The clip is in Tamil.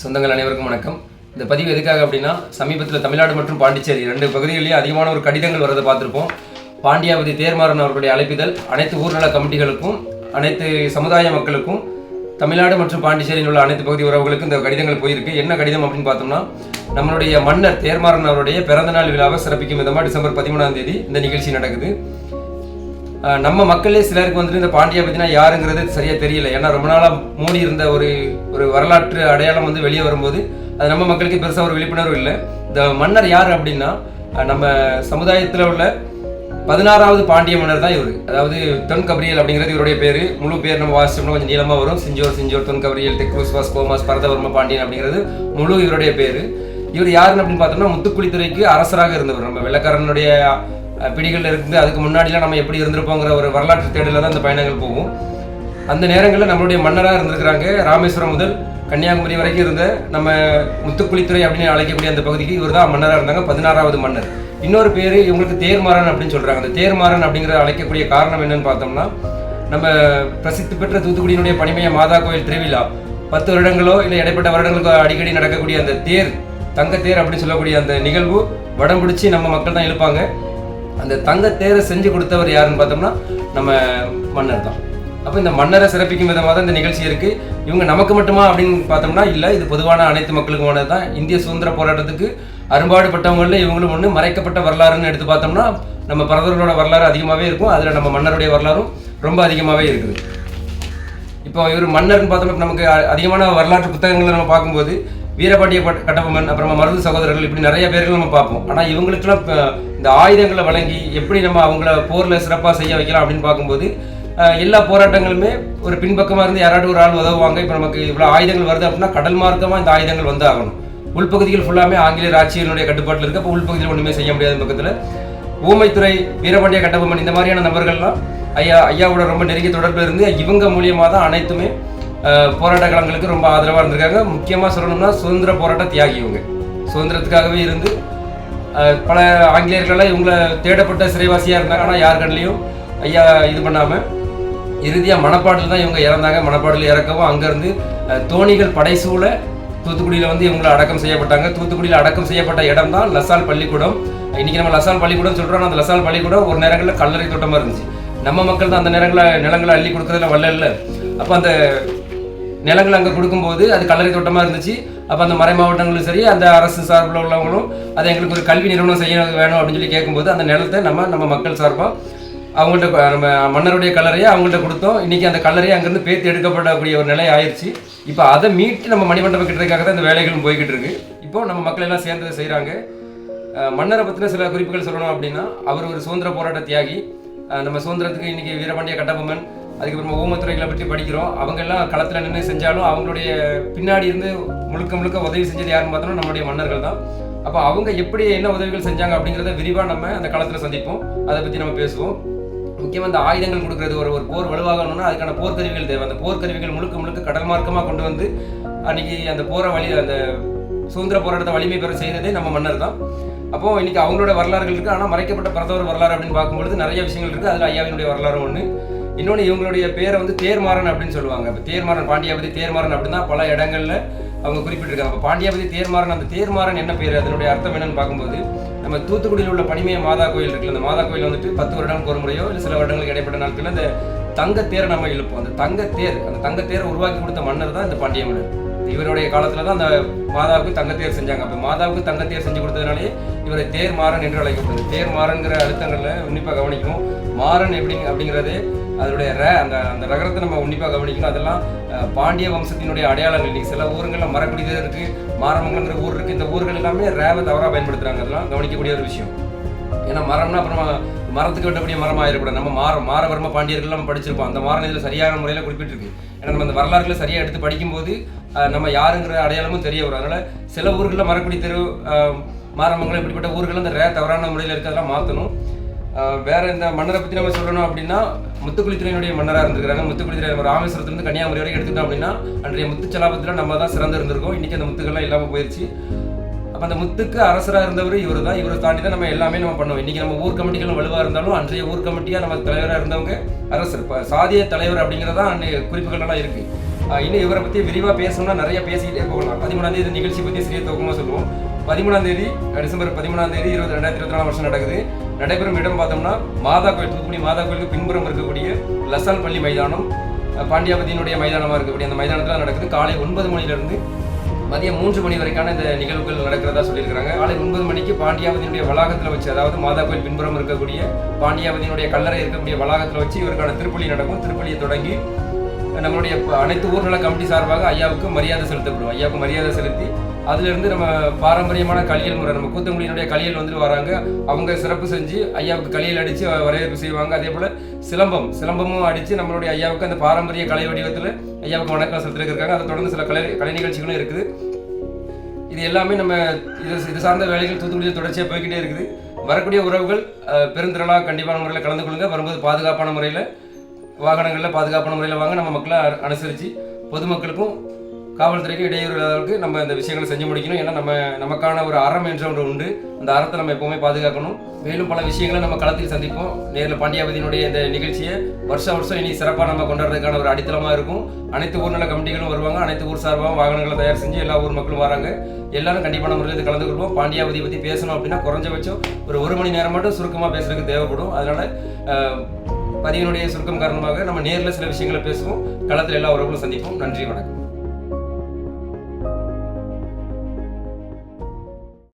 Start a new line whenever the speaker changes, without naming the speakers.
சொந்தங்கள் அனைவருக்கும் வணக்கம். இந்த பதிவு எதுக்காக அப்படின்னா, சமீபத்தில் தமிழ்நாடு மற்றும் பாண்டிச்சேரி 2 பகுதிகளிலேயே அதிகமான ஒரு கடிதங்கள் வரதை பார்த்துருப்போம். பாண்டியாவதி தேர்மாறன் அவர்களுடைய அழைப்பிதழ் அனைத்து ஊர்நல கமிட்டிகளுக்கும், அனைத்து சமுதாய மக்களுக்கும், தமிழ்நாடு மற்றும் பாண்டிச்சேரியில் உள்ள அனைத்து பகுதி உறவுகளுக்கும் இந்த கடிதங்கள் போயிருக்கு. என்ன கடிதம் அப்படின்னு பார்த்தோம்னா, நம்மளுடைய மன்னர் தேர்மாறன் அவருடைய பிறந்தநாள் விழாவை சிறப்பிக்கும் விதமாக டிசம்பர் 13ஆம் தேதி இந்த நிகழ்ச்சி நடக்குது. நம்ம மக்களே சிலருக்கு வந்துட்டு இந்த பாண்டியாவதினா யாருங்கிறது சரியாக தெரியல. ஏன்னா ரொம்ப நாளாக மூடி இருந்த ஒரு வரலாற்று அடையாளம் வந்து வெளியே வரும்போது அது நம்ம மக்களுக்கு பெருசாக ஒரு விழிப்புணர்வு இல்லை. இந்த மன்னர் யார் அப்படின்னா, நம்ம சமுதாயத்தில் உள்ள 16வது பாண்டிய மன்னர் தான் இவர். அதாவது தொன் கபிரியல் அப்படிங்கிறது இவருடைய பேர். முழு பேர் நம்ம வாசிச்சோம்னா கொஞ்சம் நீளமாக வரும். சிஞ்சோர் தொன் கபிரியல் டெக்ரூஸ்வாஸ் கோமாஸ் பரதவர்ம பாண்டியன் அப்படிங்கிறது முழு இவருடைய பேர். இவர் யாருன்னு அப்படின்னு பார்த்தோம்னா, முத்துக்குளித்துறைக்கு அரசராக இருந்தவர். நம்ம வெள்ளக்காரனுடைய பிடிகளில் இருந்து அதுக்கு முன்னாடிலாம் நம்ம எப்படி இருந்திருப்போங்கிற ஒரு வரலாற்று தேடலில் தான் இந்த பயணங்கள் போகும். அந்த நேரங்களில் நம்மளுடைய மன்னராக இருந்திருக்கிறாங்க. ராமேஸ்வரம் முதல் கன்னியாகுமரி வரைக்கும் இருந்த நம்ம முத்துக்குளித்துறை அப்படின்னு அழைக்கக்கூடிய அந்த பகுதிக்கு இவர் தான் மன்னராக இருந்தாங்க, 16வது மன்னர். இன்னொரு பேர் இவங்களுக்கு தேர்மாறன் அப்படின்னு சொல்கிறாங்க. அந்த தேர்மாறன் அப்படிங்கிறத அழைக்கக்கூடிய காரணம் என்னன்னு பார்த்தோம்னா, நம்ம பிரசித்தி பெற்ற தூத்துக்குடியினுடைய பனிமய மாதா கோயில் திருவிழா 10 வருடங்களோ இல்லை இடைப்பட்ட வருடங்களுக்கோ அடிக்கடி நடக்கக்கூடிய அந்த தேர், தங்கத்தேர் அப்படின்னு சொல்லக்கூடிய அந்த நிகழ்வு வடம் பிடிச்சி நம்ம மக்கள் தான் இழுப்பாங்க. அந்த தங்கத்தேரை செஞ்சு கொடுத்தவர் யாருன்னு பார்த்தோம்னா நம்ம மன்னர் தான். அப்போ இந்த மன்னரை சிறப்பிக்கும் விதமாக தான் இந்த நிகழ்ச்சி இருக்குது. இவங்க நமக்கு மட்டுமா அப்படின்னு பார்த்தோம்னா இல்லை, இது பொதுவான அனைத்து மக்களுக்குமானது தான். இந்திய சுதந்திர போராட்டத்துக்கு அரும்பாடுபட்டவங்களில் இவங்களும் ஒன்று. மறைக்கப்பட்ட வரலாறுன்னு எடுத்து பார்த்தோம்னா நம்ம பரதவர்களோட வரலாறு அதிகமாகவே இருக்கும். அதில் நம்ம மன்னருடைய வரலாறும் ரொம்ப அதிகமாகவே இருக்குது. இப்போ இவர் மன்னர்னு பார்த்தோம்னா நமக்கு அதிகமான வரலாற்று புத்தகங்களை நம்ம பார்க்கும்போது வீரபாண்டிய கட்டபொம்மன், அப்புறமா மருது சகோதரர்கள், இப்படி நிறைய பேர்கள் நம்ம பார்ப்போம். ஆனால் இவங்களுக்கெல்லாம் இந்த ஆயுதங்களை வழங்கி எப்படி நம்ம அவங்கள போரில் சிறப்பாக செய்ய வைக்கலாம் அப்படின்னு பார்க்கும்போது எல்லா போராட்டங்களுமே ஒரு பின்பக்கமாக இருந்து யாராவது ஒரு ஆள் உதவுவாங்க. இப்போ நமக்கு இவ்வளோ ஆயுதங்கள் வருது அப்படின்னா கடல் மார்க்கமாக இந்த ஆயுதங்கள் வந்து ஆகணும். உள்பகுதிகள் ஃபுல்லாமே ஆங்கிலேயர் ஆட்சியினுடைய கட்டுப்பாட்டில் இருக்குது. அப்போ உள்பகுதியில் ஒன்றுமே செய்ய முடியாத பக்கத்தில் ஊமைத்துறை, வீரபாண்டிய கட்டபொம்மன் இந்த மாதிரியான நபர்கள்லாம் ஐயாவோட ரொம்ப நெருங்கிய தொடர்பில் இருந்து இவங்க மூலியமாக தான் அனைத்துமே போராட்ட களங்களுக்கு ரொம்ப ஆதரவாக இருந்திருக்காங்க. முக்கியமாக சொல்லணும்னா சுதந்திர போராட்ட தியாகி இவங்க. சுதந்திரத்துக்காகவே இருந்து பல ஆங்கிலேயர்களெல்லாம் இவங்கள தேடப்பட்ட சிறைவாசியாக இருந்தாங்க. ஆனால் யார் கண்ணிலையும் ஐயா இது பண்ணாமல் இறுதியாக மணப்பாடில் தான் இவங்க இறந்தாங்க. மணப்பாடில் இறக்கவும் அங்கேருந்து தோணிகள் படைசூழ தூத்துக்குடியில் வந்து இவங்களை அடக்கம் செய்யப்பட்டாங்க. தூத்துக்குடியில் அடக்கம் செய்யப்பட்ட இடம் தான் லசால் பள்ளிக்கூடம். இன்றைக்கி நம்ம லசால் பள்ளிக்கூடம் சொல்கிறோம். அந்த லசால் பள்ளிக்கூடம் ஒரு நேரங்களில் கல்லறை தோட்டமாக இருந்துச்சு. நம்ம மக்கள் தான் அந்த நேரங்களில் நிலங்களை அள்ளி கொடுக்குறதுல வல்ல. அப்போ அந்த நிலங்கள் அங்கே கொடுக்கும்போது அது கல்லறை தோட்டமாக இருந்துச்சு. அப்போ அந்த மறை மாவட்டங்களும் சரி, அந்த அரசு சார்பில் உள்ளவங்களும் அதை எங்களுக்கு ஒரு கல்வி நிறுவனம் செய்ய வேணும் அப்படின்னு சொல்லி கேட்கும்போது அந்த நிலத்தை நம்ம மக்கள் சார்பாக அவங்கள்ட்ட நம்ம மன்னருடைய கல்லறையை அவங்கள்ட்ட கொடுத்தோம். இன்றைக்கி அந்த கல்லறையை அங்கேருந்து பேர்த்து எடுக்கப்படக்கூடிய ஒரு நிலை ஆயிடுச்சு. இப்போ அதை மீட்டு நம்ம மணிமண்டபம் கிட்டதுக்காக தான் இந்த வேலைகளும் போய்கிட்டு இருக்கு. இப்போ நம்ம மக்கள் எல்லாம் சேர்ந்து செய்கிறாங்க. மன்னரை பற்றின சில குறிப்புகள் சொல்லணும் அப்படின்னா, அவர் ஒரு சுதந்திர போராட்ட தியாகி. நம்ம சுதந்திரத்துக்கு இன்றைக்கி வீரபாண்டிய கட்டபொம்மன், அதுக்கப்புறமா ஊமத்துறைகளை பற்றி படிக்கிறோம். அவங்க எல்லாம் களத்தில் நின்று செஞ்சாலும் அவங்களுடைய பின்னாடி இருந்து முழுக்க உதவி செஞ்சது யாருன்னு பார்த்தோம்னா நம்மளுடைய மன்னர்கள் தான். அப்போ அவங்க எப்படி என்ன உதவிகள் செஞ்சாங்க அப்படிங்கிறத விரிவாக நம்ம அந்த களத்தில் சந்திப்போம். அதை பற்றி நம்ம பேசுவோம். முக்கியமாக இந்த ஆயுதங்கள் கொடுக்குறது, ஒரு போர் வலுவாகணும்னா அதுக்கான போர்க்கருவிகள் தேவை. அந்த போர்க்கருவிகள் முழுக்க கடல் மார்க்கமாக கொண்டு வந்து அன்றைக்கி அந்த போரை அந்த சுதந்திர போராட்டத்தை வலிமை பெற செய்ததே நம்ம மன்னர் தான். அப்போது இன்றைக்கி அவங்களோட வரலாறுகள் இருக்குது. ஆனால் மறைக்கப்பட்ட பரதவர் வரலாறு அப்படின்னு பார்க்கும்பொழுது நிறைய விஷயங்கள் இருக்குது. அதில் ஐயாவினுடைய வரலாறு ஒன்று. இன்னொன்று, இவங்களுடைய பேரை வந்து தேர்மாறன் அப்படின்னு சொல்லுவாங்க. இப்போ தேர்மாறன், பாண்டியாவதி தேர்மாறன் அப்படின்னா பல இடங்களில் அவங்க குறிப்பிட்டிருக்காங்க. அப்போ பாண்டியாவதி தேர்மாறன், அந்த தேர்மாறன் என்ன பேர், அதனுடைய அர்த்தம் என்னன்னு பார்க்கும்போது நம்ம தூத்துக்குடியில் உள்ள பனிமய மாதா கோயில் இருக்குல்ல, அந்த மாதா கோயில் வந்துட்டு 10 வருடங்களுக்கு ஒரு முறையோ இல்லை சில வருடங்களுக்கு இடைப்பட்ட நாட்களில் அந்த தங்கத்தேரை நம்ம இழுப்போம். அந்த தங்கத்தேரை உருவாக்கி கொடுத்த மன்னர் தான் இந்த பாண்டிய மன்னர். இவருடைய காலத்தில் தான் அந்த மாதாவுக்கு தங்கத்தேர் செஞ்சாங்க. அப்போ மாதாவுக்கு தங்கத்தேர் செஞ்சு கொடுத்ததுனாலே இவரை தேர்மாறன் என்று அழைக்கப்படுது. தேர்மாறன்கிற அழுத்தங்களில் உன்னிப்பாக கவனிக்கணும். மாறன் அப்படிங்கிறது அதனுடைய அந்த ரகரத்தை நம்ம உன்னிப்பாக கவனிக்கணும். அதெல்லாம் பாண்டிய வம்சத்தினுடைய அடையாளங்கள். இன்றைக்கி சில ஊர்களில் மரக்குடிதர் இருக்குது, மாரமங்கலங்கிற ஊர் இருக்குது. இந்த ஊர்கள் எல்லாமே ரேவை தவறாக பயன்படுத்துகிறாங்க. அதெல்லாம் கவனிக்கக்கூடிய ஒரு விஷயம். ஏன்னா மரம்னா அப்புறமா மரத்துக்கு வெட்டக்கூடிய மரமாக ஆயிடக்கூடாது. நம்ம மாரவர்ம பாண்டியர்கள் நம்ம படிச்சிருப்போம். அந்த மாறன் இதில் சரியான முறையில் குறிப்பிட்டிருக்கு. ஏன்னா நம்ம அந்த வரலாறுகளை சரியாக எடுத்து படிக்கும்போது நம்ம யாருங்கிற அடையாளமும் தெரிய வரும். அதனால் சில ஊர்களில் மரக்குடி தெரு, மாரமங்கலம் இப்படிப்பட்ட ஊர்கள் அந்த தவறான முறையில் இருக்கிறதெல்லாம் மாற்றணும். வேற இந்த மன்னரை பற்றி நம்ம சொல்லணும் அப்படின்னா, முத்துக்குளித்துறையினுடைய மன்னராக இருந்திருக்கிறாங்க. முத்துக்குளித்துறை நம்ம ராமேஸ்வரத்துலேருந்து கன்னியாகுமரி வரைக்கும் எடுத்துக்கிட்டோம் அப்படின்னா அன்றைய முத்துச்சலாபத்தில் நம்ம தான் சிறந்து இருந்திருக்கோம். இன்றைக்கி அந்த முத்துக்கள்லாம் இல்லாமல் போயிடுச்சு. அப்போ அந்த முத்துக்கு அரசராக இருந்தவர் இவர் தான். இவரை தாண்டி தான் நம்ம எல்லாமே நம்ம பண்ணுவோம். இன்றைக்கி நம்ம ஊர் கமிட்டிகளும் வலுவாக இருந்தாலும் அன்றைய ஊர் கமிட்டியாக நம்ம தலைவராக இருந்தவங்க அரசர். இப்போ சாதிய தலைவர் அப்படிங்கிறதான் அன்றைய குறிப்புகள்லாம் இருக்குது. இன்னும் இவரை பற்றி விரிவாக பேசணும்னா நிறைய பேசிக்கிட்டே போகலாம். 13ஆம் தேதி நிகழ்ச்சி பற்றி சிறிய துவக்கமாக சொல்லுவோம். 13ஆம் தேதி டிசம்பர் 13ஆம் தேதி 2024 வருஷம் நடக்குது. நடைபெறும் இடம் பார்த்தோம்னா மாதா கோயில், தூத்துக்குடி மாதா கோயிலுக்கு பின்புறம் இருக்கக்கூடிய லசால் பள்ளி மைதானம், பாண்டியாபதியினுடைய மைதானமாக இருக்கக்கூடிய அந்த மைதானத்தில் நடக்குது. காலை 9 மணிலிருந்து மதியம் 3 மணி வரைக்கான இந்த நிகழ்வுகள் நடக்கிறதா சொல்லியிருக்கிறாங்க. காலை 9 மணிக்கு பாண்டியாபதியினுடைய வளாகத்தில் வச்சு, அதாவது மாதா கோயில் பின்புறம் இருக்கக்கூடிய பாண்டியாபதியினுடைய கல்லறை இருக்கக்கூடிய வளாகத்தில் வச்சு இவருக்கான திருப்பலி நடக்கும். திருப்பலியை தொடங்கி நம்மளுடைய அனைத்து ஊர்நல கமிட்டி சார்பாக ஐயாவுக்கு மரியாதை செலுத்தப்படும். ஐயாவுக்கு மரியாதை செலுத்தி அதிலிருந்து நம்ம பாரம்பரியமான களியல் முறை, நம்ம கூத்தங்குடியினுடைய களியல் வந்துட்டு வராங்க, அவங்க சிறப்பு செஞ்சு ஐயாவுக்கு களியல் அடித்து வரவேற்பு செய்வாங்க. அதே போல் சிலம்பமும் அடித்து நம்மளுடைய ஐயாவுக்கு அந்த பாரம்பரிய கலை வடிவத்தில் ஐயாவுக்கு வணக்கம் செலுத்திருக்காங்க. அதை தொடர்ந்து சில கலை நிகழ்ச்சிகளும் இருக்குது. இது எல்லாமே நம்ம இது சார்ந்த வேலைகள் தூத்துக்குடியில் தொடர்ச்சியாக போய்கிட்டே இருக்குது. வரக்கூடிய உறவுகள் பெருந்திரளாக கண்டிப்பான முறையில் கலந்து கொள்ளுங்க. வரும்போது பாதுகாப்பான முறையில் வாகனங்களில் பாதுகாப்பான முறையில் வாங்க. நம்ம மக்களை அனுசரித்து பொதுமக்களுக்கும் காவல்துறைக்கும் இடையூறு இல்லாதவர்களுக்கு நம்ம இந்த விஷயங்களை செஞ்சு முடிக்கணும். ஏன்னா நமக்கான ஒரு அறம் என்ற ஒன்று உண்டு. அந்த அறத்தை நம்ம எப்போவுமே பாதுகாக்கணும். மேலும் பல விஷயங்களை நம்ம களத்தில் சந்திப்போம். நேரில் பாண்டியாபதியினுடைய இந்த நிகழ்ச்சியை வருஷம் இனி சிறப்பாக நம்ம கொண்டாடுறதுக்கான ஒரு அடித்தளமாக இருக்கும். அனைத்து ஊர்நல கமிட்டிகளும் வருவாங்க. அனைத்து ஊர் சார்பாகவும் வாகனங்களை தயார் செஞ்சு எல்லா ஊர் மக்களும் வராங்க. எல்லாரும் கண்டிப்பான முறையில் இது கலந்து கொள்வோம். பாண்டியாபதி பற்றி பேசணும் அப்படின்னா குறைஞ்சபட்சம் ஒரு 1 மணி நேரம் மட்டும் சுருக்கமாக பேசுறதுக்கு தேவைப்படும். அதனால் பதிவினுடைய சுருக்கம் காரணமாக நம்ம நேரில் சில விஷயங்களை பேசுவோம். களத்தில் எல்லா உறவுகளும் சந்திப்போம். நன்றி, வணக்கம்.